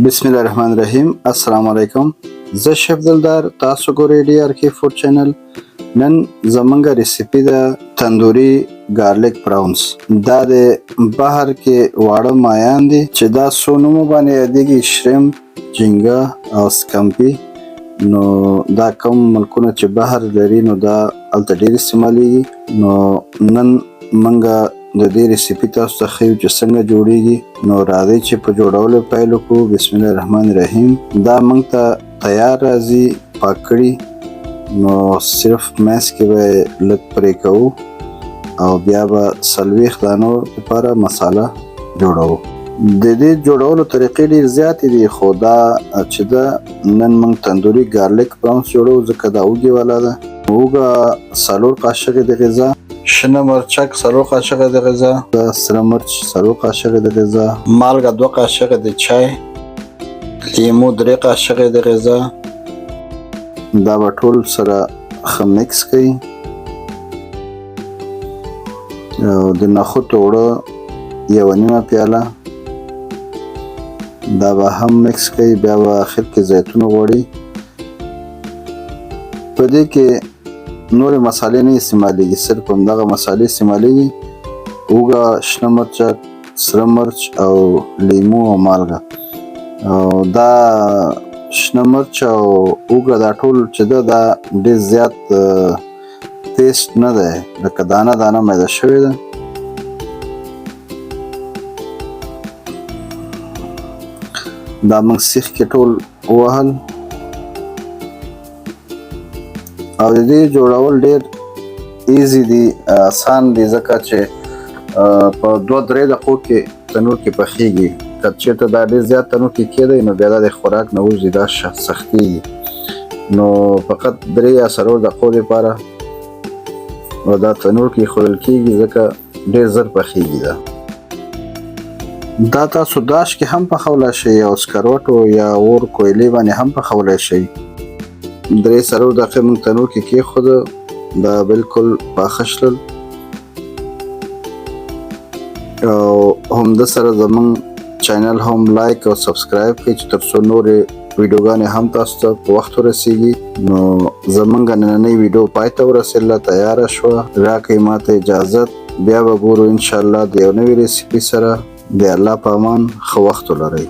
بسم الله الرحمن الرحیم. السلام علیکم. زه شیف دلدار، تاسو ګورئ ډي آر کې فوډ چینل. نن زمونږ ریسیپي ده تندوري ګارلیک پراونز. دا د بحر کې واړه ماهیان دي چې دا څو نومو باندې یادېږي: شریمپ، جینګا او سکمپي. نو دا کوم ملکونه چې بحر لري نو دا هلته ډېر استعمالیږي. نو نن منګه د دې ریسیپي تاسو ته ښیو چې څنګه جوړیږي. نو راځئ چې په جوړولو پیل وکړو. بسم الله الرحمن الرحیم. دا موږ ته تیار راځي پاک کړي. نو صرف میس کې به لږ پرې کوو او بیا به 40 دانو لپاره مساله جوړوو. د دې جوړولو طریقې ډېر زیاتې دي، خو دا چې ده نن موږ تندوري ګارلیک پراونز جوړوو ځکه دا اوږې والا ده. اوږه 4 قاشقې د غذا، شنه مرچک 4 قاشقې د غذا، سره مرچ 4 قاشقې د غذا، مالګه 2 قاشقې د چای، لیمو 3 قاشقې د غذا. دا به ټول سره ښه مکس کړئ او د نخودو اوړه 1.5 پیاله دا به هم مکس کړئ. بیا به اخر کې زیتون غوړي. په دې کې نورې مسالې نه استعمالیږي، صرف همدغه مسالې استعمالیږي: اوږه، شنه مرچک، سره مرچ او لیمو او مالګه. او دا شنه مرچ او اوږه دا ټول چې ده دا ډېر زیات پیسټ نه دی، لکه دانه دانه میده شوې ده. دا موږ سیخ کې ټول ووهل او د دې جوړول ډېر ایزي دي، آسان دي، ځکه چې په 2-3 دقیقو کې تنور کې پخیږي. که چېرته دا ډېر زیات تنور کې کېدی نو بیا دا د خوراک نه وځي، دا سختېږي. نو فقط 3 یا 4 دقیقو لپاره دا تنور کې ایښودل کېږي ځکه ډېر زر پخیږي. دا تاسو داش کې هم پخولی شئ او سکروټو یا اور کویلې باندې هم پخولی شئ. 3-4 دقیقې موږ تنور کې کېښوده، دا بالکل پاخه شول. او همده سره زموږ چینل هم لایک او سبسکرایب کړئ چې تر څو نورې ویډیوګانې هم تاسو ته په وخت ورسیږي. نو زموږ نننۍ ویډیو پای ته ورسېدله، تیاره شوه. راکړئ ماته اجازت، بیا به ګورو انشاءالله د یو نوي ریسیپي سره. د الله په امان، ښه وخت ولرئ.